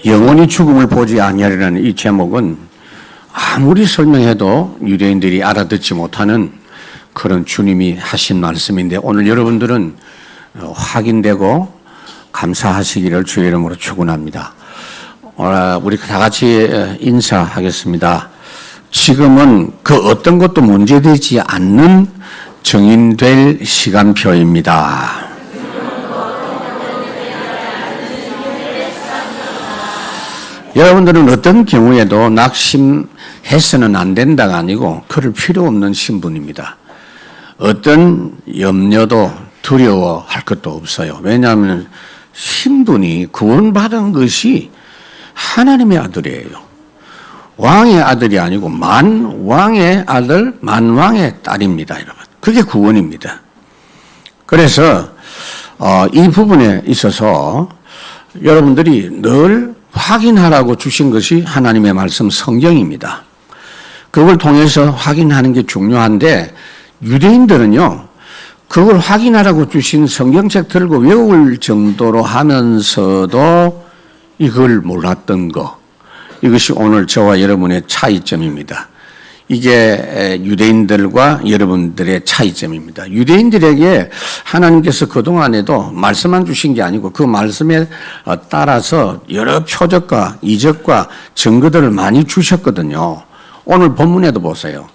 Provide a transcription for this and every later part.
영원히 죽음을 보지 아니하리라는 이 제목은 아무리 설명해도 유대인들이 알아듣지 못하는 그런 주님이 하신 말씀인데, 오늘 여러분들은 확인되고 감사하시기를 주의 이름으로 축원합니다. 우리 다 같이 인사하겠습니다. 지금은 그 어떤 것도 문제되지 않는 정인될 시간표입니다. 여러분들은 어떤 경우에도 낙심해서는 안 된다가 아니고 그럴 필요 없는 신분입니다. 어떤 염려도 두려워할 것도 없어요. 왜냐하면 신분이 구원받은 것이 하나님의 아들이에요. 왕의 아들이 아니고 만왕의 아들, 만왕의 딸입니다, 여러분. 그게 구원입니다. 그래서 이 부분에 있어서 여러분들이 늘 확인하라고 주신 것이 하나님의 말씀 성경입니다. 그걸 통해서 확인하는 게 중요한데, 유대인들은요, 그걸 확인하라고 주신 성경책 들고 외울 정도로 하면서도 이걸 몰랐던 거, 이것이 오늘 저와 여러분의 차이점입니다. 이게 유대인들과 여러분들의 차이점입니다. 유대인들에게 하나님께서 그동안에도 말씀만 주신 게 아니고 그 말씀에 따라서 여러 표적과 이적과 증거들을 많이 주셨거든요. 오늘 본문에도 보세요.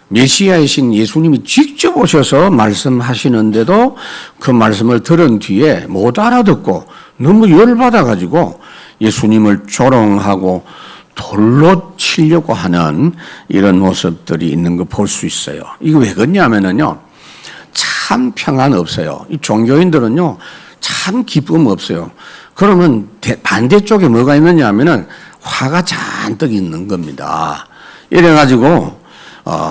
메시아이신 예수님이 직접 오셔서 말씀하시는데도 그 말씀을 들은 뒤에 못 알아듣고 너무 열받아가지고 예수님을 조롱하고 돌로 치려고 하는 이런 모습들이 있는 거 볼 수 있어요. 이거 왜 그러냐면요, 참 평안 없어요. 이 종교인들은요, 참 기쁨 없어요. 그러면 반대쪽에 뭐가 있느냐 하면은 화가 잔뜩 있는 겁니다. 이래가지고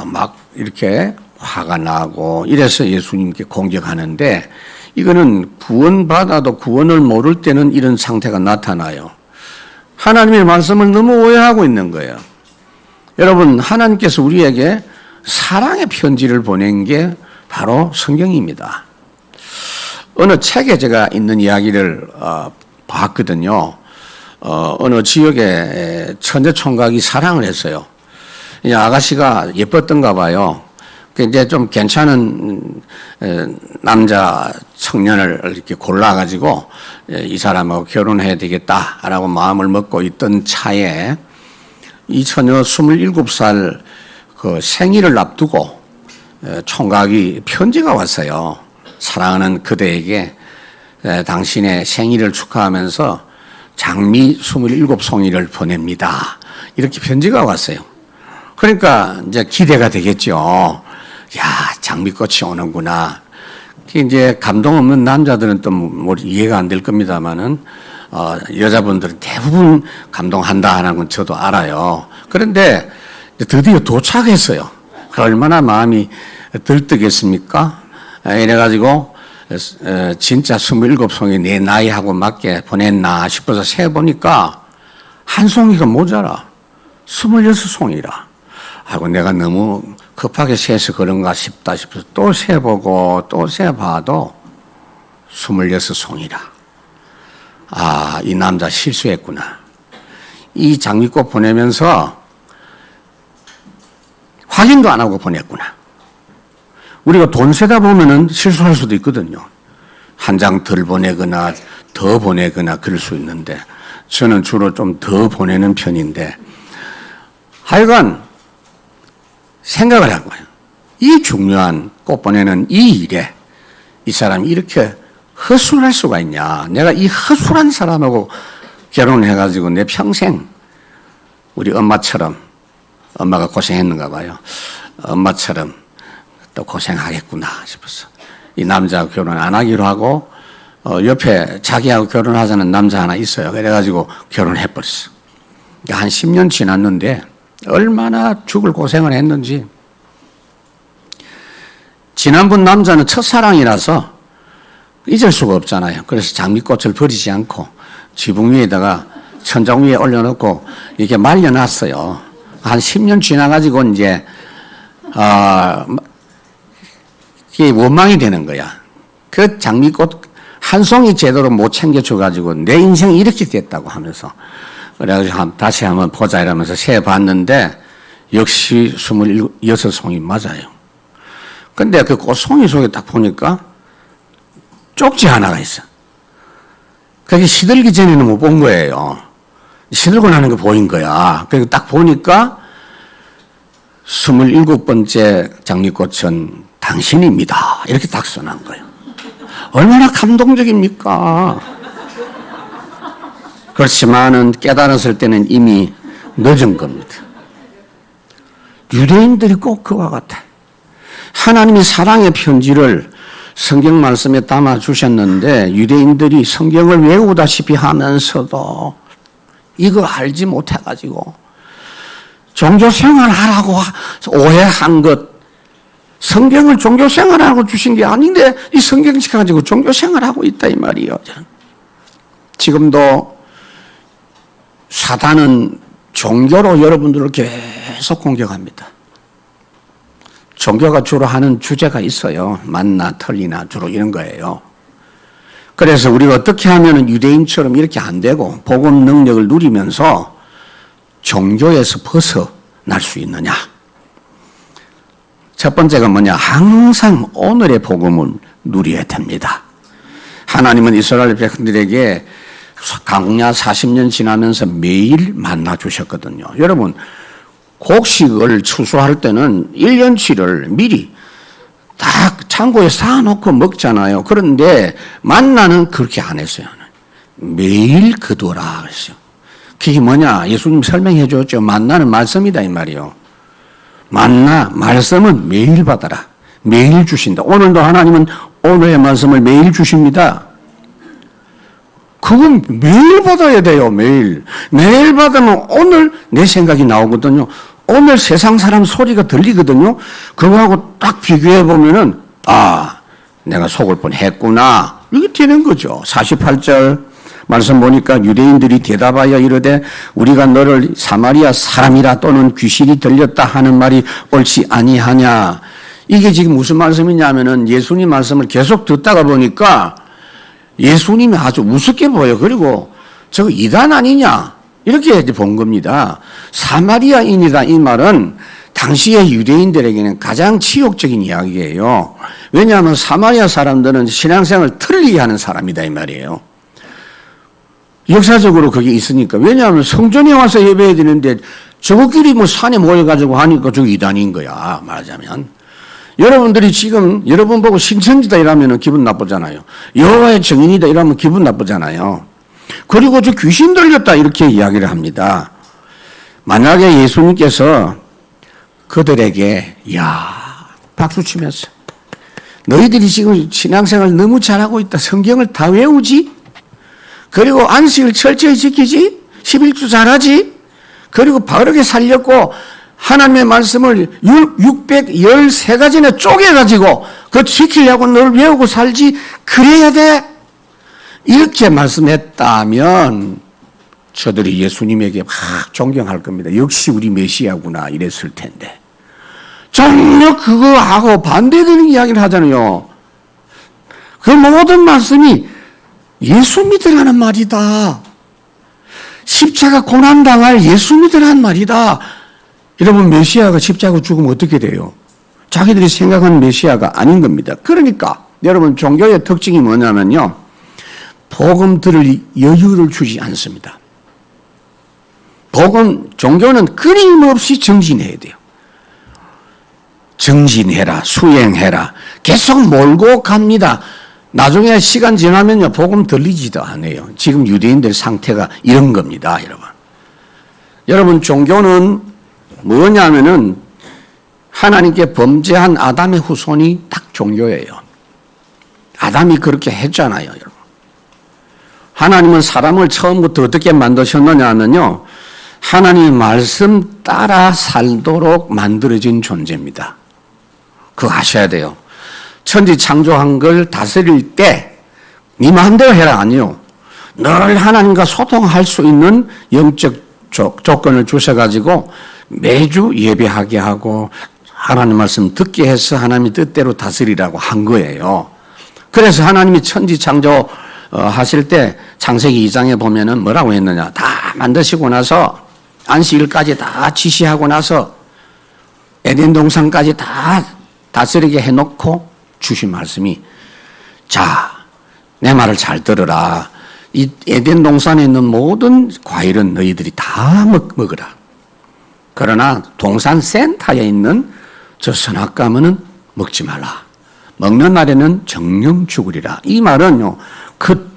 막 이렇게 화가 나고 이래서 예수님께 공격하는데, 이거는 구원받아도 구원을 모를 때는 이런 상태가 나타나요. 하나님의 말씀을 너무 오해하고 있는 거예요. 여러분, 하나님께서 우리에게 사랑의 편지를 보낸 게 바로 성경입니다. 어느 책에 제가 있는 이야기를 봤거든요. 어느 지역에 천재총각이 사랑을 했어요. 아가씨가 예뻤던가 봐요. 이제 좀 괜찮은 남자 청년을 이렇게 골라가지고 이 사람하고 결혼해야 되겠다라고 마음을 먹고 있던 차에 이 처녀 27살 그 생일을 앞두고 총각이 편지가 왔어요. 사랑하는 그대에게 당신의 생일을 축하하면서 장미 27송이를 보냅니다. 이렇게 편지가 왔어요. 그러니까 이제 기대가 되겠죠. 야, 장미꽃이 오는구나. 이제 감동 없는 남자들은 또 뭐 이해가 안 될 겁니다만은, 여자분들은 대부분 감동한다 하는 건 저도 알아요. 그런데 드디어 도착했어요. 얼마나 마음이 들뜨겠습니까? 이래가지고, 진짜 27송이 내 나이하고 맞게 보냈나 싶어서 세보니까 한 송이가 모자라. 26송이라. 하고 내가 너무 급하게 세서 그런가 싶다 싶어서 또 세보고 또 세봐도 26송이라. 아, 이 남자 실수했구나. 이 장미꽃 보내면서 확인도 안 하고 보냈구나. 우리가 돈 세다 보면은 실수할 수도 있거든요. 한 장 덜 보내거나 더 보내거나 그럴 수 있는데, 저는 주로 좀 더 보내는 편인데, 하여간 생각을 한 거예요. 이 중요한 꽃 보내는 이 일에 이 사람이 이렇게 허술할 수가 있냐. 내가 이 허술한 사람하고 결혼해가지고 내 평생 우리 엄마처럼, 엄마가 고생했는가 봐요. 엄마처럼 또 고생하겠구나 싶어서 이 남자하고 결혼 안 하기로 하고, 옆에 자기하고 결혼하자는 남자 하나 있어요. 그래가지고 결혼해버렸어. 그러니까 한 10년 지났는데 얼마나 죽을 고생을 했는지. 지난번 남자는 첫사랑이라서 잊을 수가 없잖아요. 그래서 장미꽃을 버리지 않고 지붕 위에다가 천장 위에 올려놓고 이렇게 말려놨어요. 한 10년 지나가지고 이제 이게 원망이 되는 거야. 그 장미꽃 한 송이 제대로 못 챙겨줘가지고 내 인생이 이렇게 됐다고 하면서 그래가지고 다시 한번 보자 이러면서 세봤는데 역시 26송이 맞아요. 근데 그 꽃송이 속에 딱 보니까 쪽지 하나가 있어. 그게 시들기 전에는 못 본 거예요. 시들고 나는 게 보인 거야. 그리고 딱 보니까 27번째 장미꽃은 당신입니다. 이렇게 딱 써놓은 거예요. 얼마나 감동적입니까? 그렇지만은 깨달았을 때는 이미 늦은 겁니다. 유대인들이 꼭 그와 같아. 하나님이 사랑의 편지를 성경 말씀에 담아 주셨는데 유대인들이 성경을 외우다시피 하면서도 이거 알지 못해가지고 종교생활 하라고 오해한 것, 성경을 종교생활하고 주신 게 아닌데 이 성경 가지고 종교생활하고 있다 이 말이에요. 지금도 사단은 종교로 여러분들을 계속 공격합니다. 종교가 주로 하는 주제가 있어요. 만나 틀리나 주로 이런 거예요. 그래서 우리가 어떻게 하면 유대인처럼 이렇게 안 되고 복음 능력을 누리면서 종교에서 벗어날 수 있느냐. 첫 번째가 뭐냐. 항상 오늘의 복음을 누려야 됩니다. 하나님은 이스라엘 백성들에게 광야 40년 지나면서 매일 만나 주셨거든요. 여러분 곡식을 추수할 때는 1년치를 미리 딱 창고에 쌓아놓고 먹잖아요. 그런데 만나는 그렇게 안 했어요. 매일 거두어라 그랬어요. 그게 뭐냐? 예수님 설명해 줬죠. 만나는 말씀이다 이 말이에요. 만나 말씀은 매일 받아라. 매일 주신다. 오늘도 하나님은 오늘의 말씀을 매일 주십니다. 그건 매일 받아야 돼요. 매일. 매일 받으면 오늘 내 생각이 나오거든요. 오늘 세상 사람 소리가 들리거든요. 그거하고 딱 비교해 보면은 아, 내가 속을 뻔했구나. 이게 되는 거죠. 48절 말씀 보니까 유대인들이 대답하여 이르되 우리가 너를 사마리아 사람이라 또는 귀신이 들렸다 하는 말이 옳지 아니하냐. 이게 지금 무슨 말씀이냐면은 예수님 말씀을 계속 듣다가 보니까 예수님이 아주 우습게 보여. 그리고 저거 이단 아니냐 이렇게 본 겁니다. 사마리아인이다 이 말은 당시의 유대인들에게는 가장 치욕적인 이야기예요. 왜냐하면 사마리아 사람들은 신앙생활을 틀리게 하는 사람이다 이 말이에요. 역사적으로 그게 있으니까. 왜냐하면 성전에 와서 예배해야 되는데 저거끼리 뭐 산에 모여가지고 하니까 저거 이단인 거야 말하자면. 여러분들이 지금 여러분 보고 신천지다 이러면 기분 나쁘잖아요. 여호와의 증인이다 이러면 기분 나쁘잖아요. 그리고 저 귀신 들렸다 이렇게 이야기를 합니다. 만약에 예수님께서 그들에게 박수 치면서 너희들이 지금 신앙생활 너무 잘하고 있다. 성경을 다 외우지? 그리고 안식을 철저히 지키지? 11주 잘하지? 그리고 바르게 살렸고 하나님의 말씀을 613가지나 쪼개가지고 그거 지키려고 널 외우고 살지 그래야 돼. 이렇게 말씀했다면 저들이 예수님에게 막 존경할 겁니다. 역시 우리 메시아구나 이랬을 텐데 전혀 그거하고 반대되는 이야기를 하잖아요. 그 모든 말씀이 예수 믿으라는 말이다. 십자가 고난당할 예수 믿으라는 말이다. 여러분 메시아가 십자가 죽으면 어떻게 돼요? 자기들이 생각하는 메시아가 아닌 겁니다. 그러니까 여러분 종교의 특징이 뭐냐면요. 복음 들을 여유를 주지 않습니다. 종교는 끊임없이 정진해야 돼요. 정진해라, 수행해라. 계속 몰고 갑니다. 나중에 시간 지나면요, 복음 들리지도 않아요. 지금 유대인들 상태가 이런 겁니다, 여러분. 여러분, 종교는 뭐냐면은 하나님께 범죄한 아담의 후손이 딱 종교예요. 아담이 그렇게 했잖아요, 여러분. 하나님은 사람을 처음부터 어떻게 만드셨느냐 하면요, 하나님의 말씀 따라 살도록 만들어진 존재입니다. 그거 아셔야 돼요. 천지 창조한 걸 다스릴 때 네 마음대로 해라 아니요. 늘 하나님과 소통할 수 있는 영적 조건을 주셔가지고 매주 예배하게 하고 하나님 말씀 듣게 해서 하나님의 뜻대로 다스리라고 한 거예요. 그래서 하나님이 천지 창조 하실 때 창세기 2장에 보면은 뭐라고 했느냐. 다 만드시고 나서 안식일까지 다 지시하고 나서 에덴 동산까지 다 다스리게 해놓고 주신 말씀이, 자, 내 말을 잘 들으라. 이 에덴 동산에 있는 모든 과일은 너희들이 다 먹으라. 그러나 동산 센터에 있는 저 선악과는 먹지 말라. 먹는 날에는 정령 죽으리라. 이 말은요, 그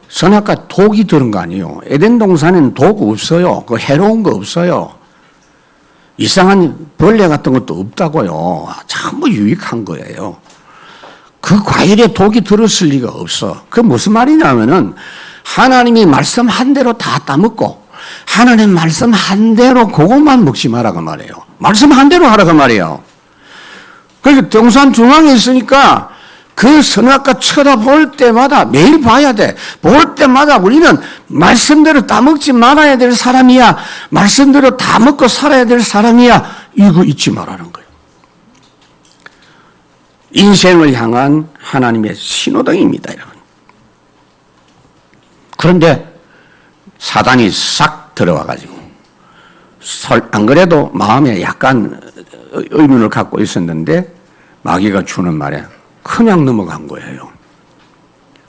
선악과 독이 들은 거 아니에요. 에덴 동산에는 독 없어요. 그 해로운 거 없어요. 이상한 벌레 같은 것도 없다고요. 전부 유익한 거예요. 그 과일에 독이 들었을 리가 없어. 그게 무슨 말이냐면은 하나님이 말씀한 대로 다 따먹고 하나님 말씀한 대로 그것만 먹지 마라고 말이에요. 말씀한 대로 하라고 말이에요. 그러니까 동산 중앙에 있으니까 그 선악과 쳐다볼 때마다 매일 봐야 돼. 볼 때마다 우리는 말씀대로 따먹지 말아야 될 사람이야. 말씀대로 다 먹고 살아야 될 사람이야. 이거 잊지 말라는 거예요. 인생을 향한 하나님의 신호등입니다, 여러분. 그런데 사단이 싹 들어와가지고 안 그래도 마음에 약간 의문을 갖고 있었는데 마귀가 주는 말에 그냥 넘어간 거예요.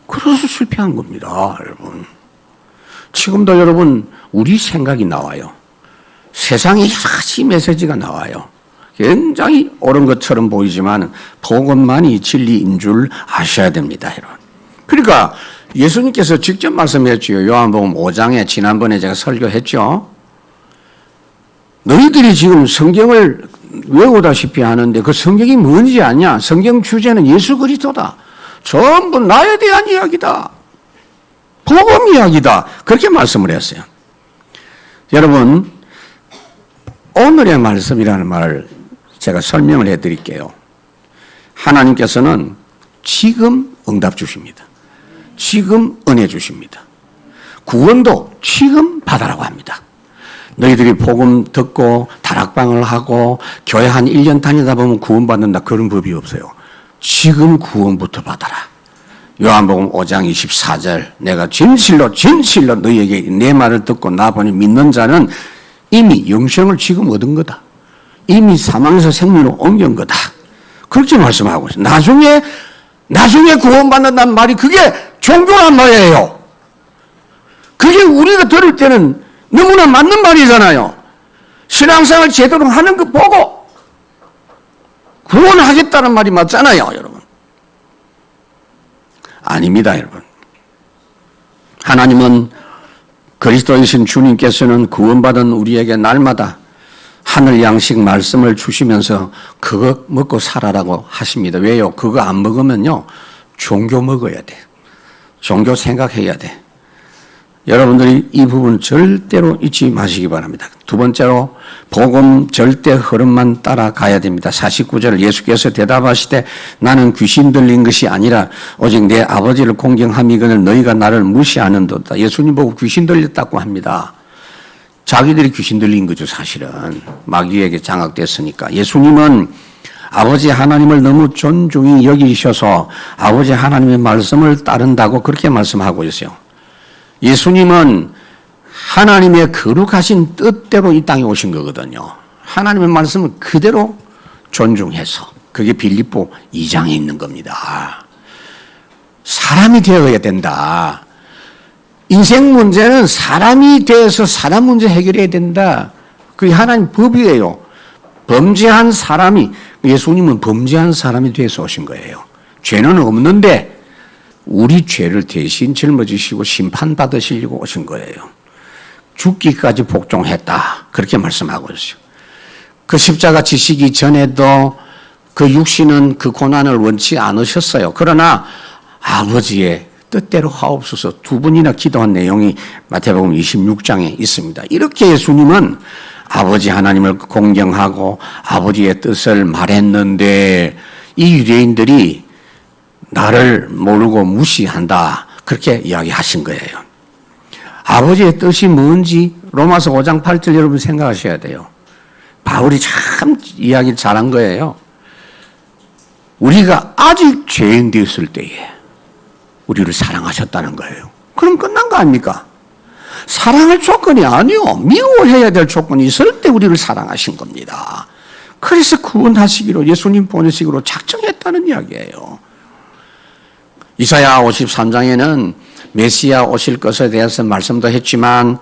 그래서 실패한 겁니다, 여러분. 지금도 여러분 우리 생각이 나와요. 세상에 여러 가지 메시지가 나와요. 굉장히 옳은 것처럼 보이지만 복음만이 진리인 줄 아셔야 됩니다, 여러분. 그러니까 예수님께서 직접 말씀했죠. 요한복음 5장에 지난번에 제가 설교했죠. 너희들이 지금 성경을 외우다시피 하는데 그 성경이 뭔지 아냐? 성경 주제는 예수 그리스도다. 전부 나에 대한 이야기다. 복음 이야기다. 그렇게 말씀을 했어요. 여러분, 오늘의 말씀이라는 말을 제가 설명을 해드릴게요. 하나님께서는 지금 응답 주십니다. 지금 은혜 주십니다. 구원도 지금 받아라고 합니다. 너희들이 복음 듣고 다락방을 하고 교회 한 1년 다니다 보면 구원받는다. 그런 법이 없어요. 지금 구원부터 받아라. 요한복음 5장 24절 내가 진실로 진실로 너희에게 내 말을 듣고 나보니 믿는 자는 이미 영생을 지금 얻은 거다. 이미 사망에서 생명으로 옮긴 거다. 그렇게 말씀하고 있어요. 나중에 구원받는다는 말이 그게 종교란 말이에요. 그게 우리가 들을 때는 너무나 맞는 말이잖아요. 신앙생활 제대로 하는 거 보고 구원하겠다는 말이 맞잖아요, 여러분. 아닙니다, 여러분. 하나님은 그리스도이신 주님께서는 구원받은 우리에게 날마다 하늘 양식 말씀을 주시면서 그거 먹고 살아라고 하십니다. 왜요? 그거 안 먹으면요, 종교 먹어야 돼. 종교 생각해야 돼. 여러분들이 이 부분 절대로 잊지 마시기 바랍니다. 두 번째로 복음 절대 흐름만 따라가야 됩니다. 49절 예수께서 대답하시되 나는 귀신 들린 것이 아니라 오직 내 아버지를 공경함이거늘 너희가 나를 무시하는도다. 예수님 보고 귀신 들렸다고 합니다. 자기들이 귀신 들린 거죠, 사실은. 마귀에게 장악됐으니까. 예수님은 아버지 하나님을 너무 존중히 여기셔서 아버지 하나님의 말씀을 따른다고 그렇게 말씀하고 있어요. 예수님은 하나님의 거룩하신 뜻대로 이 땅에 오신 거거든요. 하나님의 말씀을 그대로 존중해서 그게 빌립보 2장에 있는 겁니다. 사람이 되어야 된다. 인생 문제는 사람이 돼서 사람 문제 해결해야 된다. 그게 하나님 법이에요. 범죄한 사람이, 예수님은 범죄한 사람이 돼서 오신 거예요. 죄는 없는데 우리 죄를 대신 짊어지시고 심판받으시려고 오신 거예요. 죽기까지 복종했다. 그렇게 말씀하고 있어요. 그 십자가 지시기 전에도 그 육신은 그 고난을 원치 않으셨어요. 그러나 아버지의 뜻대로 하옵소서 두 번이나 기도한 내용이 마태복음 26장에 있습니다. 이렇게 예수님은 아버지 하나님을 공경하고 아버지의 뜻을 말했는데 이 유대인들이 나를 모르고 무시한다. 그렇게 이야기하신 거예요. 아버지의 뜻이 뭔지 로마서 5장 8절 여러분 생각하셔야 돼요. 바울이 참 이야기 잘한 거예요. 우리가 아직 죄인 되었을 때에 우리를 사랑하셨다는 거예요. 그럼 끝난 거 아닙니까? 사랑할 조건이 아니요. 미워해야 될 조건이 있을 때 우리를 사랑하신 겁니다. 그래서 구원하시기로 예수님 보내시기로 작정했다는 이야기예요. 이사야 53장에는 메시아 오실 것에 대해서 말씀도 했지만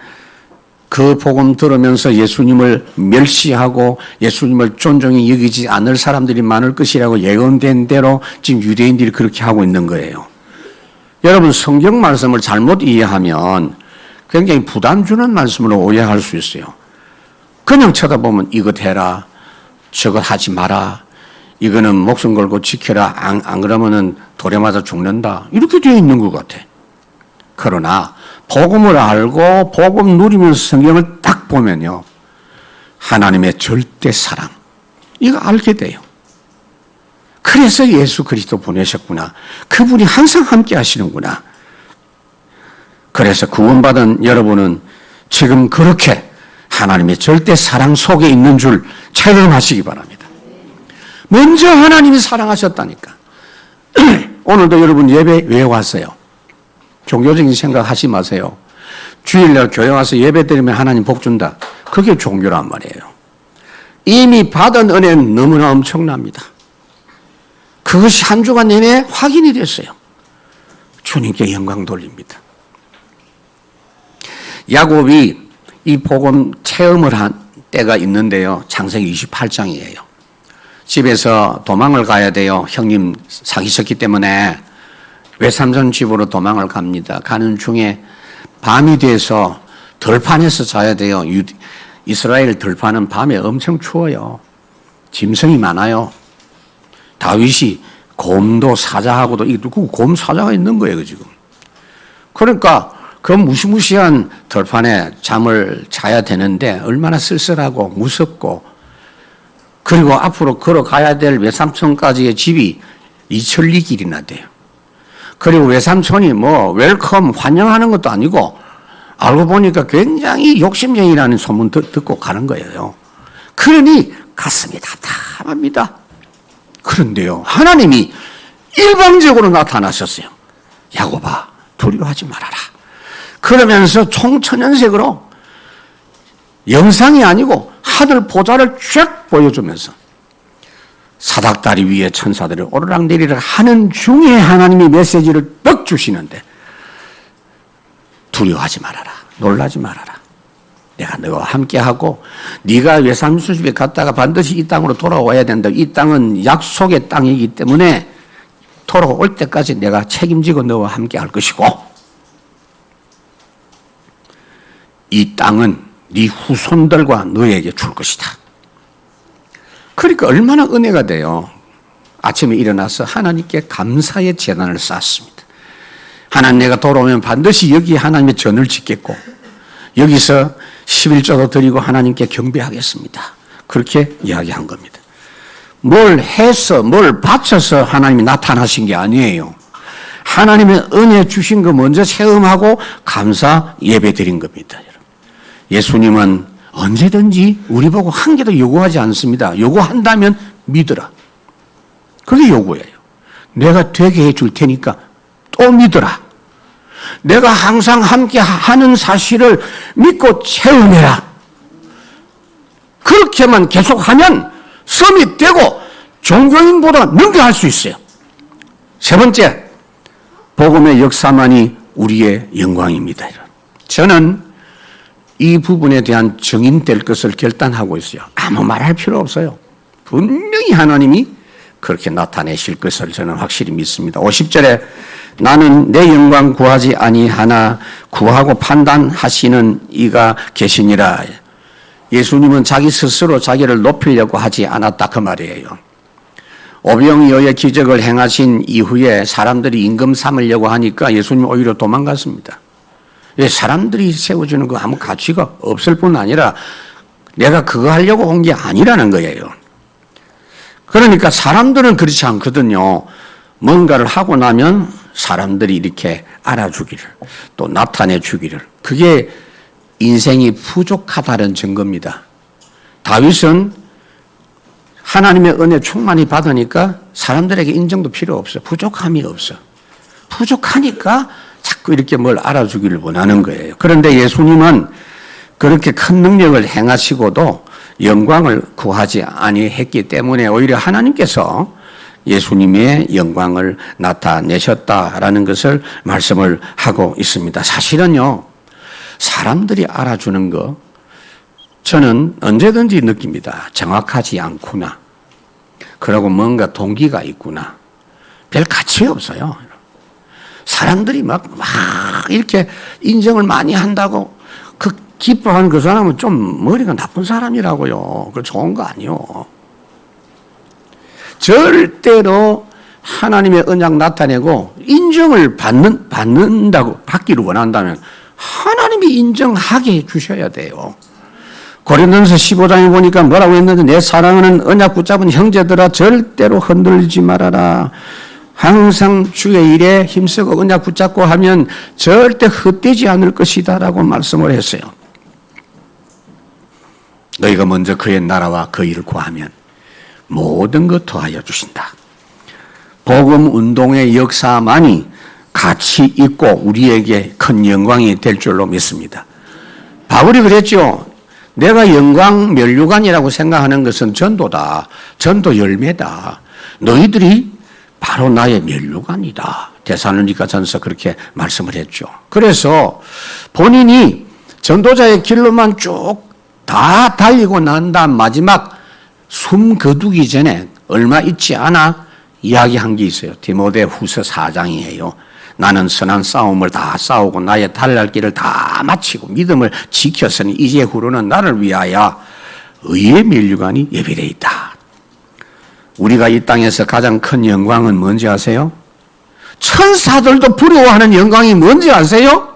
그 복음 들으면서 예수님을 멸시하고 예수님을 존중히 여기지 않을 사람들이 많을 것이라고 예언된 대로 지금 유대인들이 그렇게 하고 있는 거예요. 여러분 성경 말씀을 잘못 이해하면 굉장히 부담 주는 말씀으로 오해할 수 있어요. 그냥 쳐다보면 이것 해라, 저것 하지 마라, 이거는 목숨 걸고 지켜라, 안 그러면은 돌에 맞아 죽는다, 이렇게 되어 있는 것 같아. 그러나 복음을 알고 복음 누리면서 성경을 딱 보면요, 하나님의 절대 사랑, 이거 알게 돼요. 그래서 예수 그리스도 보내셨구나, 그분이 항상 함께 하시는구나. 그래서 구원받은 여러분은 지금 그렇게 하나님의 절대 사랑 속에 있는 줄 체험하시기 바랍니다. 먼저 하나님이 사랑하셨다니까. 오늘도 여러분 예배 왜 왔어요? 종교적인 생각 하지 마세요. 주일날 교회 와서 예배 드리면 하나님 복 준다, 그게 종교란 말이에요. 이미 받은 은혜는 너무나 엄청납니다. 그것이 한 주간 내내 확인이 됐어요. 주님께 영광 돌립니다. 야곱이 이 복음 체험을 한 때가 있는데요, 창세기 28장이에요. 집에서 도망을 가야 돼요. 형님 사귀셨기 때문에 외삼촌 집으로 도망을 갑니다. 가는 중에 밤이 돼서 들판에서 자야 돼요. 이스라엘 들판은 밤에 엄청 추워요. 짐승이 많아요. 다윗이 곰도 사자하고도, 곰 사자가 있는 거예요 지금. 그러니까 그 무시무시한 들판에 잠을 자야 되는데 얼마나 쓸쓸하고 무섭고, 그리고 앞으로 걸어가야 될 외삼촌까지의 집이 2천리 길이나 돼요. 그리고 외삼촌이 뭐 웰컴 환영하는 것도 아니고, 알고 보니까 굉장히 욕심쟁이라는 소문 듣고 가는 거예요. 그러니 가슴이 답답합니다. 그런데요, 하나님이 일방적으로 나타나셨어요. 야곱아, 두려워하지 말아라. 그러면서 총천연색으로, 영상이 아니고 하늘 보좌를 쫙 보여주면서 사닥다리 위에 천사들을 오르락내리락 하는 중에 하나님이 메시지를 떡 주시는데, 두려워하지 말아라, 놀라지 말아라, 내가 너와 함께하고 네가 외삼촌 집에 갔다가 반드시 이 땅으로 돌아와야 된다. 이 땅은 약속의 땅이기 때문에 돌아올 때까지 내가 책임지고 너와 함께할 것이고, 이 땅은 네 후손들과 너에게 줄 것이다. 그러니까 얼마나 은혜가 돼요. 아침에 일어나서 하나님께 감사의 제단을 쌓았습니다. 하나님, 내가 돌아오면 반드시 여기 하나님의 전을 짓겠고 여기서 11조도 드리고 하나님께 경배하겠습니다. 그렇게 이야기한 겁니다. 뭘 해서 뭘 바쳐서 하나님이 나타나신 게 아니에요. 하나님의 은혜 주신 거 먼저 체험하고 감사 예배 드린 겁니다. 예수님은 언제든지 우리 보고 한 개도 요구하지 않습니다. 요구한다면 믿으라, 그게 요구예요. 내가 되게 해줄 테니까 또 믿으라. 내가 항상 함께 하는 사실을 믿고 체험해라. 그렇게만 계속하면 서밋되고 종교인보다 능가할 수 있어요. 세 번째, 복음의 역사만이 우리의 영광입니다. 저는 이 부분에 대한 증인될 것을 결단하고 있어요. 아무 말할 필요 없어요. 분명히 하나님이 그렇게 나타내실 것을 저는 확실히 믿습니다. 50절에 나는 내 영광 구하지 아니하나 구하고 판단하시는 이가 계시니라. 예수님은 자기 스스로 자기를 높이려고 하지 않았다, 그 말이에요. 오병이어의 기적을 행하신 이후에 사람들이 임금 삼으려고 하니까 예수님이 오히려 도망갔습니다. 사람들이 세워주는 거 아무 가치가 없을 뿐 아니라 내가 그거 하려고 온 게 아니라는 거예요. 그러니까 사람들은 그렇지 않거든요. 뭔가를 하고 나면 사람들이 이렇게 알아주기를, 또 나타내주기를, 그게 인생이 부족하다는 증거입니다. 다윗은 하나님의 은혜 충만히 받으니까 사람들에게 인정도 필요 없어. 부족함이 없어. 부족하니까 자꾸 이렇게 뭘 알아주기를 원하는 거예요. 그런데 예수님은 그렇게 큰 능력을 행하시고도 영광을 구하지 아니했기 때문에 오히려 하나님께서 예수님의 영광을 나타내셨다라는 것을 말씀을 하고 있습니다. 사실은요, 사람들이 알아주는 거 저는 언제든지 느낍니다. 정확하지 않구나. 그리고 뭔가 동기가 있구나. 별 가치 없어요. 사람들이 막 이렇게 인정을 많이 한다고 그 기뻐하는 그 사람은 좀 머리가 나쁜 사람이라고요. 그 좋은 거 아니요. 절대로 하나님의 언약 나타내고 인정을 받기를 원한다면 하나님이 인정하게 해 주셔야 돼요. 고린도전서 15장에 보니까 뭐라고 했는데 내 사랑하는 언약 붙잡은 형제들아 절대로 흔들리지 말아라. 항상 주의 일에 힘쓰고 언약 붙잡고 하면 절대 헛되지 않을 것이다 라고 말씀을 했어요. 너희가 먼저 그의 나라와 그 일을 구하면 모든 것 더하여 주신다. 복음 운동의 역사만이 가치 있고 우리에게 큰 영광이 될 줄로 믿습니다. 바울이 그랬죠. 내가 영광 면류관이라고 생각하는 것은 전도다. 전도 열매다. 너희들이 바로 나의 면류관이다. 데살로니가전서 그렇게 말씀을 했죠. 그래서 본인이 전도자의 길로만 쭉 다 달리고 난 다음 마지막 숨 거두기 전에 얼마 있지 않아 이야기한 게 있어요. 디모데후서 4장이에요. 나는 선한 싸움을 다 싸우고 나의 달릴 길을 다 마치고 믿음을 지켰으니 이제 후로는 나를 위하여 의의 면류관이 예비되어 있다. 우리가 이 땅에서 가장 큰 영광은 뭔지 아세요? 천사들도 부러워하는 영광이 뭔지 아세요?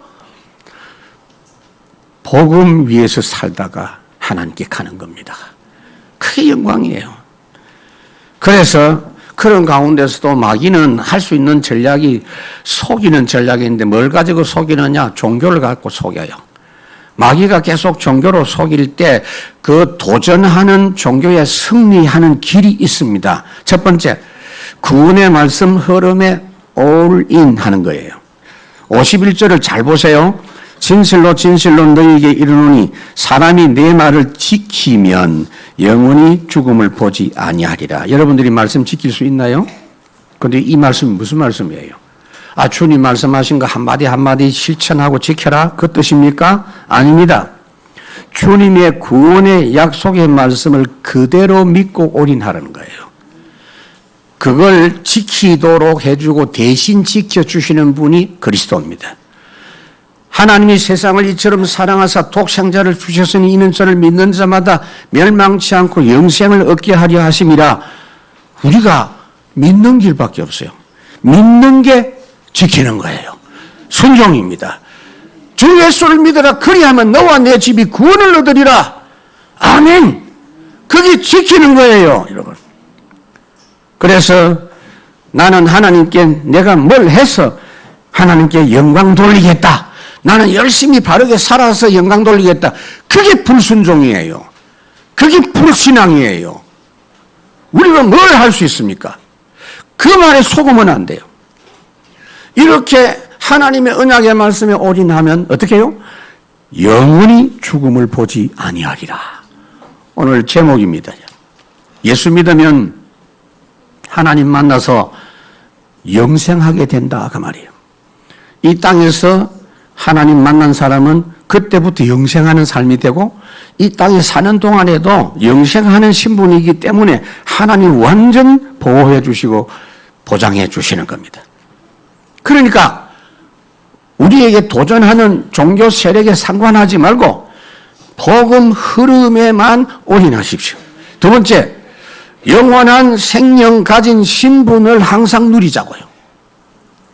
복음 위에서 살다가 하나님께 가는 겁니다. 그게 영광이에요. 그래서 그런 가운데서도 마귀는 할 수 있는 전략이 속이는 전략인데 뭘 가지고 속이느냐? 종교를 갖고 속여요. 마귀가 계속 종교로 속일 때 그 도전하는 종교에 승리하는 길이 있습니다. 첫 번째, 구원의 말씀 흐름에 올인 하는 거예요. 51절을 잘 보세요. 진실로 진실로 너희에게 이르노니 사람이 내 말을 지키면 영원히 죽음을 보지 아니하리라. 여러분들이 말씀 지킬 수 있나요? 그런데 이 말씀이 무슨 말씀이에요? 주님 말씀하신 거 한마디 한마디 실천하고 지켜라 그 뜻입니까? 아닙니다. 주님의 구원의 약속의 말씀을 그대로 믿고 올인하라는 거예요. 그걸 지키도록 해주고 대신 지켜주시는 분이 그리스도입니다. 하나님이 세상을 이처럼 사랑하사 독생자를 주셨으니 이는 저를 믿는 자마다 멸망치 않고 영생을 얻게 하려 하심이라. 우리가 믿는 길밖에 없어요. 믿는 게 지키는 거예요. 순종입니다. 주 예수를 믿어라. 그리하면 너와 내 집이 구원을 얻으리라. 아멘. 그게 지키는 거예요, 여러분. 그래서 나는 하나님께 내가 뭘 해서 하나님께 영광 돌리겠다. 나는 열심히 바르게 살아서 영광 돌리겠다. 그게 불순종이에요. 그게 불신앙이에요. 우리가 뭘 할 수 있습니까? 그 말에 속으면 안 돼요. 이렇게 하나님의 언약의 말씀에 올인하면 어떻게 해요? 영원히 죽음을 보지 아니하리라. 오늘 제목입니다. 예수 믿으면 하나님 만나서 영생하게 된다 그 말이에요. 이 땅에서 하나님 만난 사람은 그때부터 영생하는 삶이 되고 이 땅에 사는 동안에도 영생하는 신분이기 때문에 하나님 완전 보호해 주시고 보장해 주시는 겁니다. 그러니까 우리에게 도전하는 종교 세력에 상관하지 말고 복음 흐름에만 올인하십시오. 두 번째, 영원한 생명 가진 신분을 항상 누리자고요.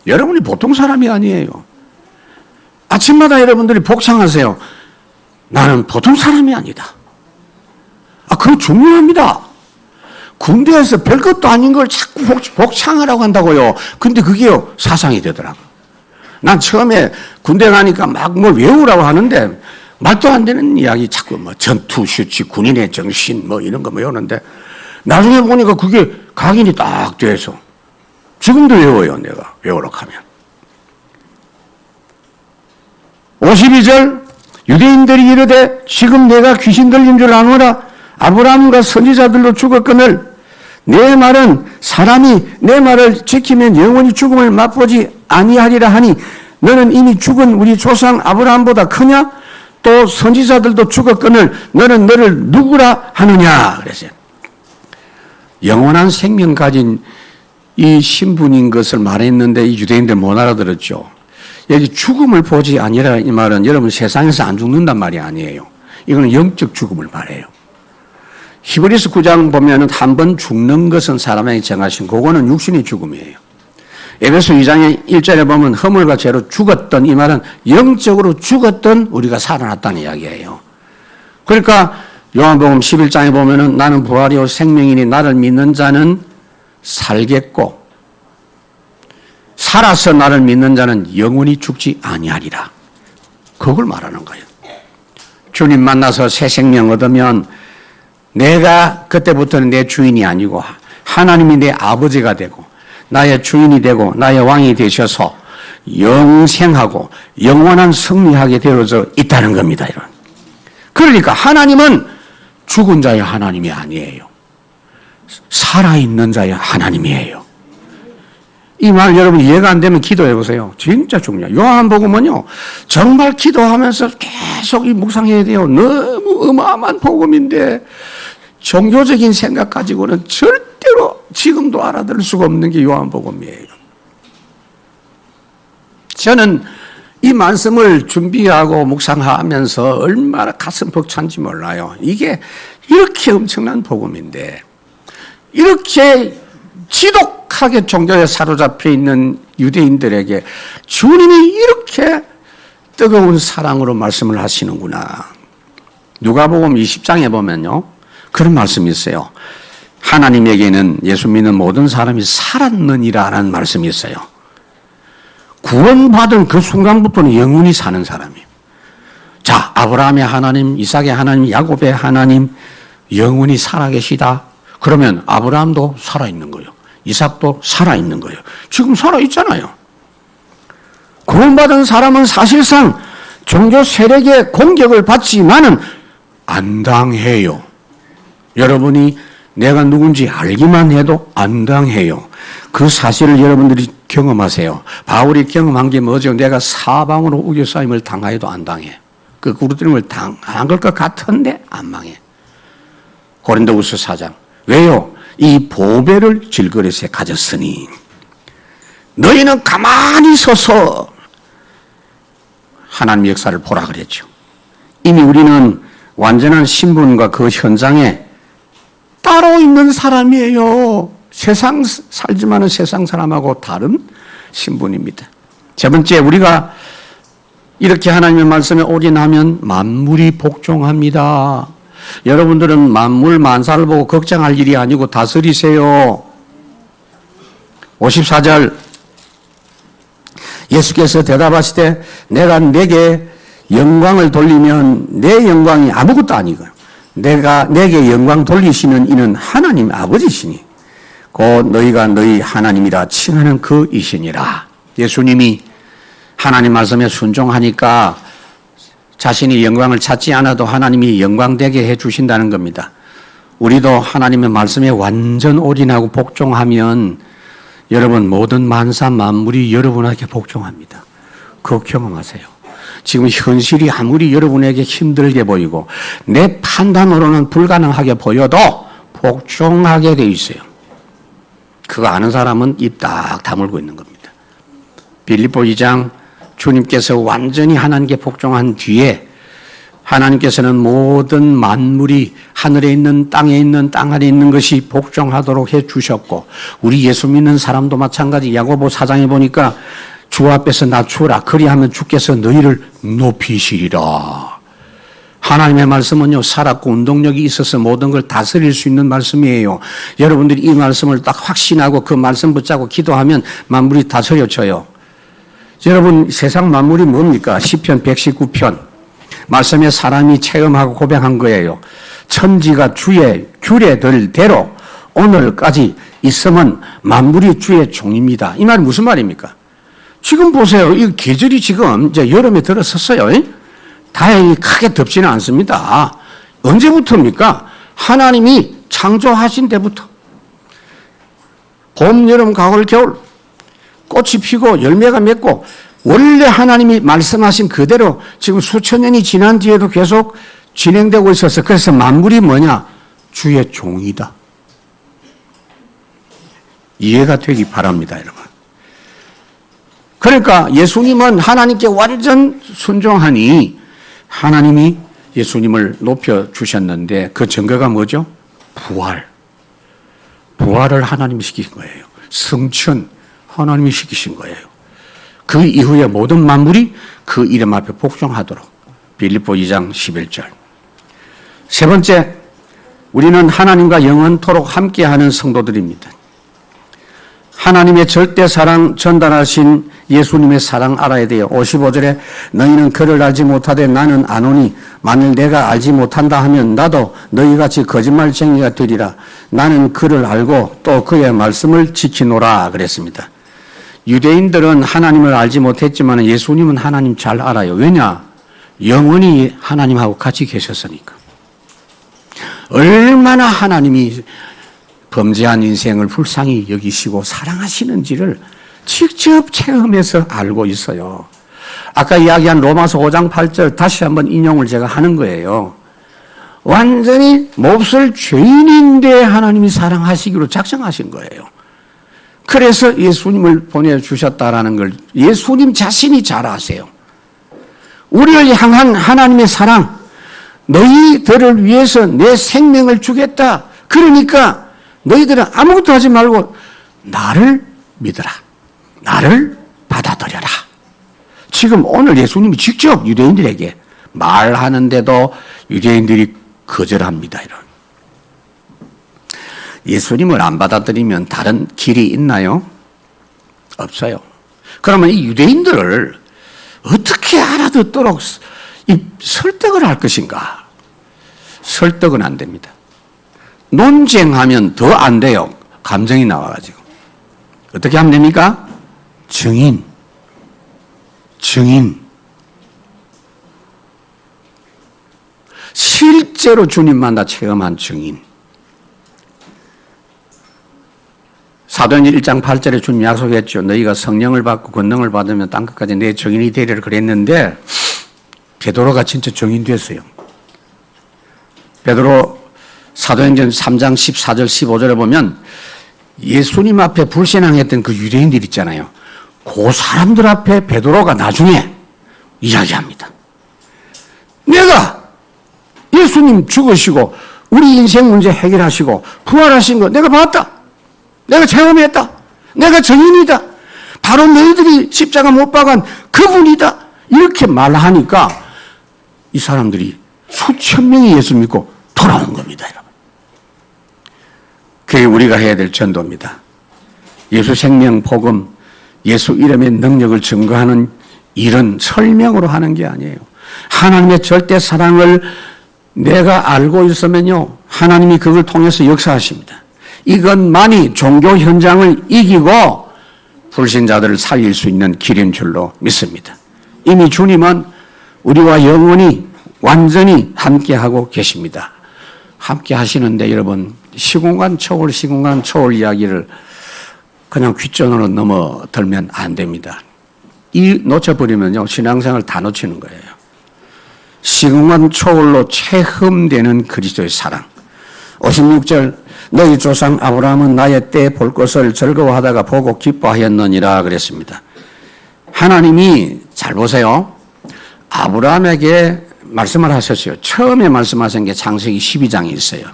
여러분이 보통 사람이 아니에요. 아침마다 여러분들이 복창하세요. 나는 보통 사람이 아니다. 그거 중요합니다. 군대에서 별것도 아닌 걸 자꾸 복창하라고 한다고요. 근데 그게요, 사상이 되더라고요. 난 처음에 군대 가니까 막 뭘 외우라고 하는데 말도 안 되는 이야기 자꾸 전투, 수치, 군인의 정신 이런 거 외우는데 나중에 보니까 그게 각인이 딱 돼서 지금도 외워요. 내가 외우러 가면. 52절 유대인들이 이르되 지금 내가 귀신 들린 줄 아노라. 아브라함과 선지자들로 죽었거늘 내 말은 사람이 내 말을 지키면 영원히 죽음을 맛보지 아니하리라 하니 너는 이미 죽은 우리 조상 아브라함보다 크냐? 또 선지자들도 죽었거늘 너는 너를 누구라 하느냐? 그랬어요. 영원한 생명 가진 이 신분인 것을 말했는데 이 유대인들 못 알아들었죠. 여기 죽음을 보지 아니라 이 말은 여러분 세상에서 안 죽는단 말이 아니에요. 이거는 영적 죽음을 말해요. 히브리서 9장 보면은 한 번 죽는 것은 사람에게 정하신 그거는 육신의 죽음이에요. 에베소 2장의 1절에 보면 허물과 죄로 죽었던 이 말은 영적으로 죽었던 우리가 살아났다는 이야기예요. 그러니까 요한복음 11장에 보면은 나는 부활이요 생명이니 나를 믿는 자는 살겠고 살아서 나를 믿는 자는 영원히 죽지 아니하리라. 그걸 말하는 거예요. 주님 만나서 새 생명 얻으면 내가 그때부터는 내 주인이 아니고 하나님이 내 아버지가 되고 나의 주인이 되고 나의 왕이 되셔서 영생하고 영원한 승리하게 되어져 있다는 겁니다. 이런. 그러니까 하나님은 죽은 자의 하나님이 아니에요. 살아있는 자의 하나님이에요. 이 말 여러분 이해가 안 되면 기도해 보세요. 진짜 중요해요. 요한복음은요 정말 기도하면서 계속 이 묵상해야 돼요. 너무 어마어마한 복음인데 종교적인 생각 가지고는 절대로 지금도 알아들을 수가 없는 게 요한복음이에요. 저는 이 말씀을 준비하고 묵상하면서 얼마나 가슴 벅찬지 몰라요. 이게 이렇게 엄청난 복음인데 이렇게 지독하게 종교에 사로잡혀 있는 유대인들에게 주님이 이렇게 뜨거운 사랑으로 말씀을 하시는구나. 누가복음 20장에 보면요 그런 말씀이 있어요. 하나님에게는 예수 믿는 모든 사람이 살았느니라는 말씀이 있어요. 구원받은 그 순간부터는 영원히 사는 사람이에요. 자, 아브라함의 하나님, 이삭의 하나님, 야곱의 하나님 영원히 살아계시다. 그러면 아브라함도 살아있는 거예요. 이삭도 살아있는 거예요. 지금 살아있잖아요. 구원받은 사람은 사실상 종교 세력의 공격을 받지만은 안 당해요. 여러분이 내가 누군지 알기만 해도 안 당해요. 그 사실을 여러분들이 경험하세요. 바울이 경험한 게 뭐죠? 내가 사방으로 우겨싸임을 당하여도 안 당해. 그 구르뜨림을 당한 것 같은데 안 망해. 고린도후서 4장. 왜요? 이 보배를 질그릇에 가졌으니 너희는 가만히 서서 하나님 역사를 보라 그랬죠. 이미 우리는 완전한 신분과 그 현장에 따로 있는 사람이에요. 세상 살지만은 세상 사람하고 다른 신분입니다. 세 번째, 우리가 이렇게 하나님의 말씀에 올인하면 만물이 복종합니다. 여러분들은 만물 만사를 보고 걱정할 일이 아니고 다스리세요. 54절 예수께서 대답하시되 내가 내게 영광을 돌리면 내 영광이 아무것도 아니고요. 내게 영광 돌리시는 이는 하나님 아버지시니 곧 너희가 너희 하나님이라 칭하는 그 이시니라. 예수님이 하나님 말씀에 순종하니까 자신이 영광을 찾지 않아도 하나님이 영광되게 해주신다는 겁니다. 우리도 하나님의 말씀에 완전 올인하고 복종하면 여러분 모든 만사 만물이 여러분에게 복종합니다. 그거 경험하세요. 지금 현실이 아무리 여러분에게 힘들게 보이고 내 판단으로는 불가능하게 보여도 복종하게 돼 있어요. 그거 아는 사람은 입 딱 다물고 있는 겁니다. 빌립보 2장 주님께서 완전히 하나님께 복종한 뒤에 하나님께서는 모든 만물이 하늘에 있는 땅에 있는 땅 아래 있는 것이 복종하도록 해 주셨고 우리 예수 믿는 사람도 마찬가지. 야고보 4장에 보니까 주 앞에서 낮추라 그리하면 주께서 너희를 높이시리라. 하나님의 말씀은요 살았고 운동력이 있어서 모든 걸 다스릴 수 있는 말씀이에요. 여러분들이 이 말씀을 딱 확신하고 그 말씀 붙잡고 기도하면 만물이 다스려져요. 여러분 세상 만물이 뭡니까? 시편 119편 말씀에 사람이 체험하고 고백한 거예요. 천지가 주의 규례들 대로 오늘까지 있으면 만물이 주의 종입니다. 이 말이 무슨 말입니까? 지금 보세요. 이 계절이 지금 이제 여름에 들어섰어요. 다행히 크게 덥지는 않습니다. 언제부터입니까? 하나님이 창조하신 때부터. 봄, 여름, 가을, 겨울 꽃이 피고 열매가 맺고 원래 하나님이 말씀하신 그대로 지금 수천 년이 지난 뒤에도 계속 진행되고 있어서 그래서 만물이 뭐냐? 주의 종이다. 이해가 되기 바랍니다, 여러분. 그러니까 예수님은 하나님께 완전 순종하니 하나님이 예수님을 높여주셨는데 그 증거가 뭐죠? 부활을 하나님이 시키신 거예요. 성천 하나님이 시키신 거예요. 그 이후에 모든 만물이 그 이름 앞에 복종하도록. 빌립보 2장 11절. 세 번째, 우리는 하나님과 영원토록 함께하는 성도들입니다. 하나님의 절대 사랑 전달하신 예수님의 사랑 알아야 돼요. 55절에 너희는 그를 알지 못하되 나는 아노니 만일 내가 알지 못한다 하면 나도 너희같이 거짓말쟁이가 되리라. 나는 그를 알고 또 그의 말씀을 지키노라 그랬습니다. 유대인들은 하나님을 알지 못했지만 예수님은 하나님 잘 알아요. 왜냐? 영원히 하나님하고 같이 계셨으니까. 얼마나 하나님이 범죄한 인생을 불쌍히 여기시고 사랑하시는지를 직접 체험해서 알고 있어요. 아까 이야기한 로마서 5장 8절 다시 한번 인용을 제가 하는 거예요. 완전히 몹쓸 죄인인데 하나님이 사랑하시기로 작정하신 거예요. 그래서 예수님을 보내주셨다라는 걸 예수님 자신이 잘 아세요. 우리를 향한 하나님의 사랑, 너희들을 위해서 내 생명을 주겠다. 그러니까 너희들은 아무것도 하지 말고 나를 믿어라. 나를 받아들여라. 지금 오늘 예수님이 직접 유대인들에게 말하는데도 유대인들이 거절합니다. 이런. 예수님을 안 받아들이면 다른 길이 있나요? 없어요. 그러면 이 유대인들을 어떻게 알아듣도록 설득을 할 것인가? 설득은 안 됩니다. 논쟁하면 더 안 돼요. 감정이 나와가지고. 어떻게 하면 됩니까? 증인. 실제로 주님 만나 체험한 증인. 사도행전 1장 8절에 주님 약속했죠. 너희가 성령을 받고 권능을 받으면 땅끝까지 내 증인이 되리라 그랬는데 베드로가 진짜 증인 됐어요. 베드로 사도행전 3장 14절 15절에 보면 예수님 앞에 불신앙했던 그 유대인들 있잖아요. 그 사람들 앞에 베드로가 나중에 이야기합니다. 내가 예수님 죽으시고 우리 인생 문제 해결하시고 부활하신 거 내가 봤다. 내가 체험했다. 내가 증인이다. 바로 너희들이 십자가 못 박은 그분이다. 이렇게 말하니까 이 사람들이 수천 명이 예수 믿고 돌아온 겁니다, 여러분. 그게 우리가 해야 될 전도입니다. 예수 생명 복음, 예수 이름의 능력을 증거하는 일은 설명으로 하는 게 아니에요. 하나님의 절대 사랑을 내가 알고 있으면요, 하나님이 그걸 통해서 역사하십니다. 이것만이 종교 현장을 이기고 불신자들을 살릴 수 있는 길인 줄로 믿습니다. 이미 주님은 우리와 영원히 완전히 함께하고 계십니다. 함께 하시는데 여러분, 시공간 초월 이야기를 그냥 귓전으로 넘어들면 안 됩니다. 이 놓쳐버리면요, 신앙생활 다 놓치는 거예요. 시공간 초월로 체험되는 그리스도의 사랑. 56절, 너희 조상 아브라함은 나의 때 볼 것을 즐거워하다가 보고 기뻐하였느니라 그랬습니다. 하나님이 잘 보세요. 아브라함에게 말씀을 하셨어요. 처음에 말씀하신 게 창세기 12장에 있어요.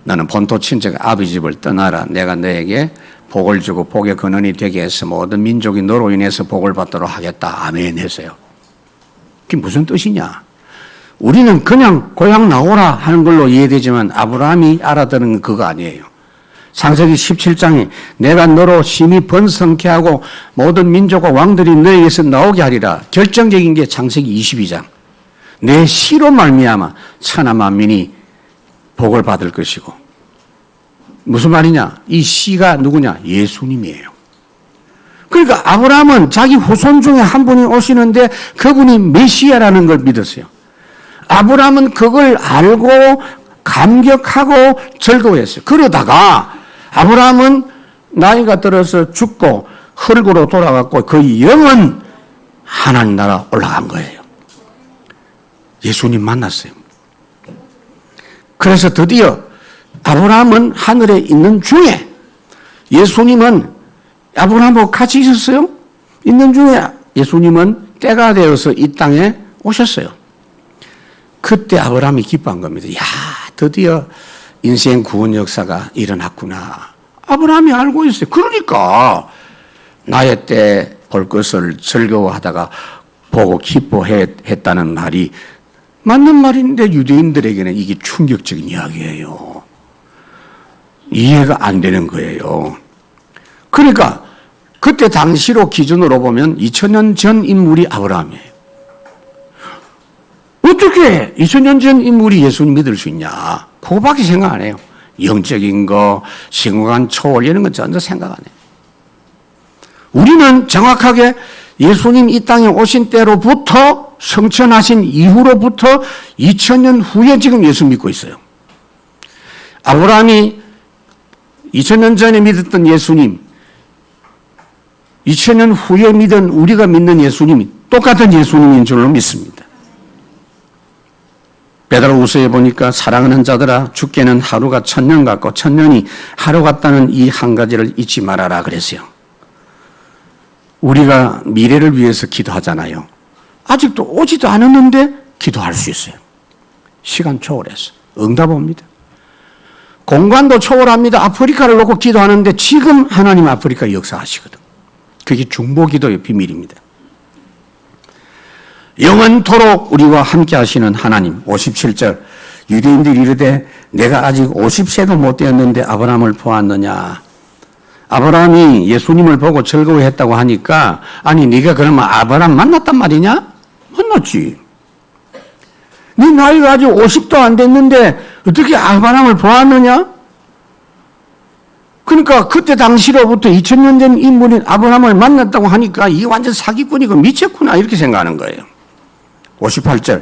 너는 본토 친척 아비 집을 떠나라. 내가 너에게 복을 주고 복의 근원이 되게 해서 모든 민족이 너로 인해서 복을 받도록 하겠다. 아멘 했어요. 그게 무슨 뜻이냐? 우리는 그냥 고향 나오라 하는 걸로 이해되지만 아브라함이 알아듣는 건 그거 아니에요. 창세기 17장에 내가 너로 심히 번성케 하고 모든 민족과 왕들이 너에게서 나오게 하리라. 결정적인 게 창세기 22장. 내 씨로 말미암아 천하 만민이 복을 받을 것이고 무슨 말이냐? 이 씨가 누구냐? 예수님이에요. 그러니까 아브라함은 자기 후손 중에 한 분이 오시는데 그분이 메시아라는 걸 믿었어요. 아브라함은 그걸 알고 감격하고 즐거워했어요. 그러다가 아브라함은 나이가 들어서 죽고 흙으로 돌아갔고 그 영은 하나님 나라 올라간 거예요. 예수님 만났어요. 그래서 드디어 아브라함은 하늘에 있는 중에 예수님은 아브라함하고 같이 있었어요. 있는 중에 예수님은 때가 되어서 이 땅에 오셨어요. 그때 아브라함이 기뻐한 겁니다. 야, 드디어 인생 구원 역사가 일어났구나. 아브라함이 알고 있어요. 그러니까 나의 때 볼 것을 즐거워하다가 보고 기뻐했다는 말이 맞는 말인데 유대인들에게는 이게 충격적인 이야기예요. 이해가 안 되는 거예요. 그러니까 그때 당시로 기준으로 보면 2000년 전 인물이 아브라함이에요. 어떻게 2000년 전 인물이 예수님 믿을 수 있냐? 그거밖에 생각 안 해요. 영적인 거, 신구간 초월 이런 건 전혀 생각 안 해요. 우리는 정확하게 예수님 이 땅에 오신 때로부터 성천하신 이후로부터 2000년 후에 지금 예수 믿고 있어요. 아브라함이 2000년 전에 믿었던 예수님, 2000년 후에 믿은 우리가 믿는 예수님이 똑같은 예수님인 줄로 믿습니다. 베드로후서에 보니까 사랑하는 자들아 주께는 하루가 1000년 같고 1000년이 하루 같다는 이 한 가지를 잊지 말아라 그랬어요. 우리가 미래를 위해서 기도하잖아요. 아직도 오지도 않았는데 기도할 수 있어요. 시간 초월해서 응답 옵니다. 공간도 초월합니다. 아프리카를 놓고 기도하는데 지금 하나님 아프리카 역사하시거든. 그게 중보기도의 비밀입니다. 영원토록 우리와 함께 하시는 하나님. 57절 유대인들이 이르되 내가 아직 50세도 못 되었는데 아브라함을 보았느냐. 아브라함이 예수님을 보고 즐거워했다고 하니까 아니 네가 그러면 아브라함 만났단 말이냐? 만났지. 네 나이가 아직 50도 안 됐는데 어떻게 아브라함을 보았느냐? 그러니까 그때 당시로부터 2000년 전 인물인 아브라함을 만났다고 하니까 이게 완전 사기꾼이고 미쳤구나 이렇게 생각하는 거예요. 58절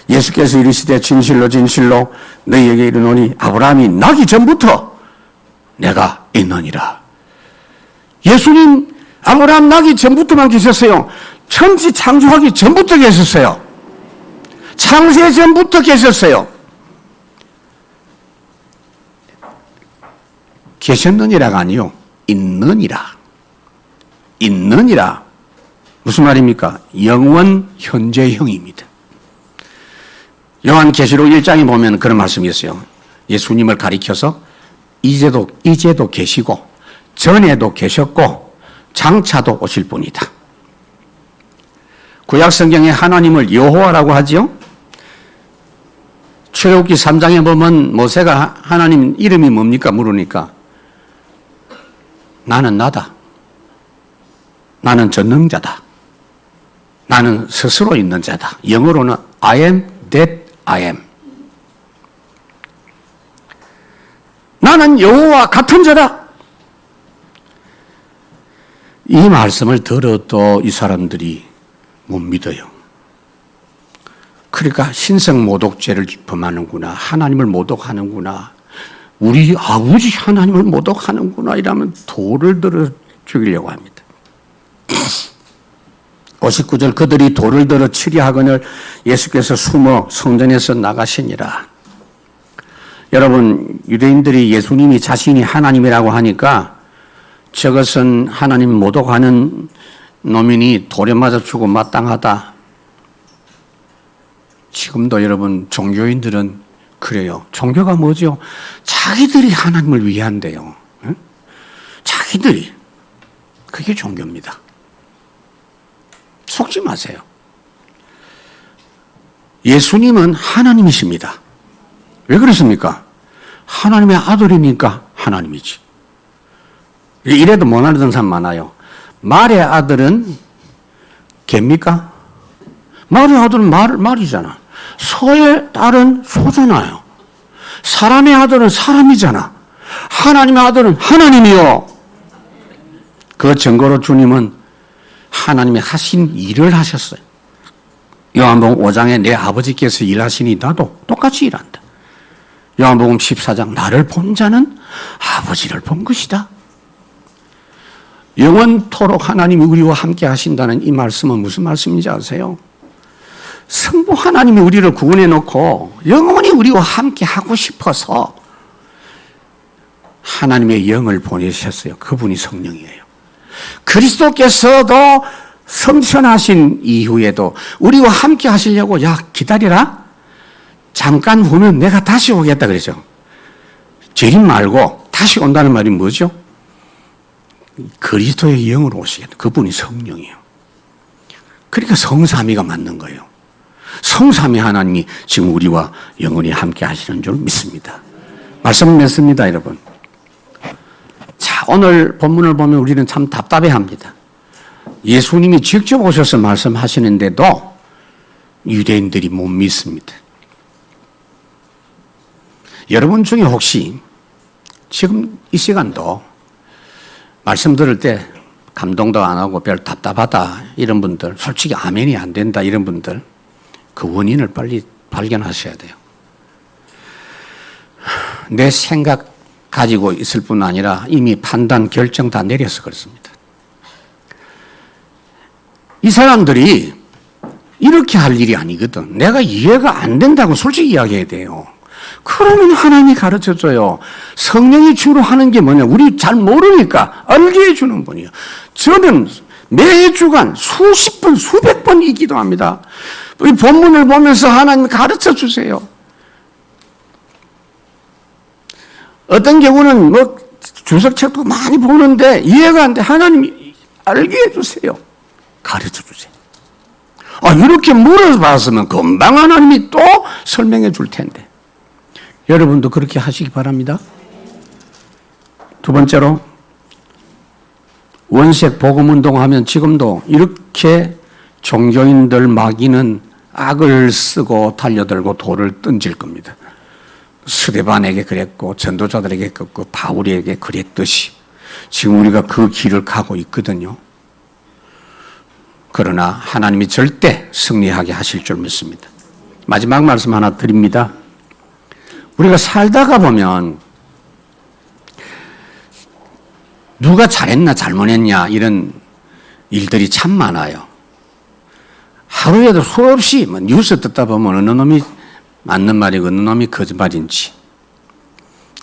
예수께서 이르시되 진실로 진실로 너희에게 이르노니 아브라함이 나기 전부터 내가 있느니라. 예수님 아브라함 나기 전부터만 계셨어요. 천지 창조하기 전부터 계셨어요. 창세 전부터 계셨어요. 계셨느니라가 아니요. 있느니라. 있느니라. 무슨 말입니까? 영원 현재형입니다. 요한계시록 1장에 보면 그런 말씀이 있어요. 예수님을 가리켜서 이제도 계시고 전에도 계셨고 장차도 오실 분이다. 구약 성경에 하나님을 여호와라고 하지요. 출애굽기 3장에 보면 모세가 하나님 이름이 뭡니까 물으니까 나는 나다. 나는 전능자다. 나는 스스로 있는 자다. 영어로는 I am that I am. 나는 여호와 같은 자다. 이 말씀을 들어도 이 사람들이 못 믿어요. 그러니까 신성 모독죄를 범하는구나. 하나님을 모독하는구나. 우리 아버지 하나님을 모독하는구나. 이러면 돌을 들어 죽이려고 합니다. 59절 그들이 돌을 들어 치리하거늘 예수께서 숨어 성전에서 나가시니라. 여러분 유대인들이 예수님이 자신이 하나님이라고 하니까 저것은 하나님 모독하는 놈이니 돌에 맞아 죽고 마땅하다. 지금도 여러분 종교인들은 그래요. 종교가 뭐죠? 자기들이 하나님을 위한대요. 응? 자기들이. 그게 종교입니다. 속지 마세요. 예수님은 하나님이십니다. 왜 그렇습니까? 하나님의 아들이니까 하나님이지. 이래도 못 알아듣는 사람 많아요. 말의 아들은 개입니까? 말의 아들은 말이잖아. 소의 딸은 소잖아요. 사람의 아들은 사람이잖아. 하나님의 아들은 하나님이요. 그 증거로 주님은 하나님이 하신 일을 하셨어요. 요한복음 5장에 내 아버지께서 일하시니 나도 똑같이 일한다. 요한복음 14장 나를 본 자는 아버지를 본 것이다. 영원토록 하나님이 우리와 함께 하신다는 이 말씀은 무슨 말씀인지 아세요? 성부 하나님이 우리를 구원해 놓고 영원히 우리와 함께 하고 싶어서 하나님의 영을 보내셨어요. 그분이 성령이에요. 그리스도께서도 성천하신 이후에도 우리와 함께 하시려고 야 기다리라. 잠깐 후면 내가 다시 오겠다 그러죠. 재림 말고 다시 온다는 말이 뭐죠? 그리스도의 영으로 오시겠다. 그분이 성령이에요. 그러니까 성삼위가 맞는 거예요. 성삼위 하나님이 지금 우리와 영원히 함께 하시는 줄 믿습니다. 말씀 맺습니다, 여러분. 자, 오늘 본문을 보면 우리는 참 답답해합니다. 예수님이 직접 오셔서 말씀하시는데도 유대인들이 못 믿습니다. 여러분 중에 혹시 지금 이 시간도 말씀 들을 때 감동도 안 하고 별 답답하다 이런 분들, 솔직히 아멘이 안 된다 이런 분들, 그 원인을 빨리 발견하셔야 돼요. 내 생각 가지고 있을 뿐 아니라 이미 판단, 결정 다 내려서 그렇습니다. 이 사람들이 이렇게 할 일이 아니거든. 내가 이해가 안 된다고 솔직히 이야기해야 돼요. 그러면 하나님이 가르쳐줘요. 성령이 주로 하는 게 뭐냐. 우리 잘 모르니까 알게 해주는 분이에요. 저는 매주간 수십 번, 수백 번 이 기도합니다. 이 본문을 보면서 하나님 가르쳐 주세요. 어떤 경우는 뭐 주석책도 많이 보는데 이해가 안 돼. 하나님이 알게 해주세요. 가르쳐 주세요. 이렇게 물어봤으면 금방 하나님이 또 설명해 줄 텐데. 여러분도 그렇게 하시기 바랍니다. 두 번째로, 원색 복음운동하면 지금도 이렇게 종교인들 마귀는 악을 쓰고 달려들고 돌을 던질 겁니다. 스데반에게 그랬고 전도자들에게 그랬고 바울에게 그랬듯이 지금 우리가 그 길을 가고 있거든요. 그러나 하나님이 절대 승리하게 하실 줄 믿습니다. 마지막 말씀 하나 드립니다. 우리가 살다가 보면 누가 잘했나 잘못했냐 이런 일들이 참 많아요. 하루에도 수없이 뉴스 듣다 보면 어느 놈이 맞는 말이고 어느 놈이 거짓말인지.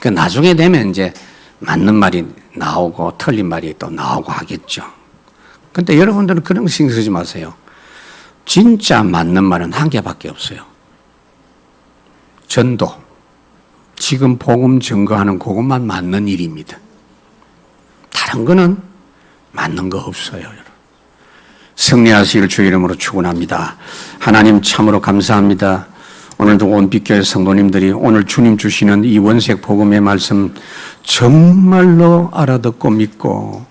그 나중에 되면 이제 맞는 말이 나오고 틀린 말이 또 나오고 하겠죠. 근데 여러분들은 그런 거 신경 쓰지 마세요. 진짜 맞는 말은 한 개밖에 없어요. 전도. 지금 복음 증거하는 그것만 맞는 일입니다. 다른 거는 맞는 거 없어요, 여러분. 승리하시길 주 이름으로 축원합니다. 하나님 참으로 감사합니다. 오늘도 원빛교회 성도님들이 오늘 주님 주시는 이 원색 복음의 말씀 정말로 알아듣고 믿고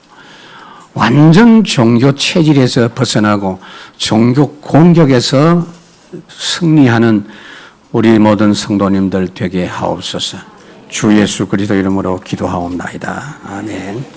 완전 종교 체질에서 벗어나고 종교 공격에서 승리하는 우리 모든 성도님들 되게 하옵소서. 주 예수 그리스도 이름으로 기도하옵나이다. 아멘.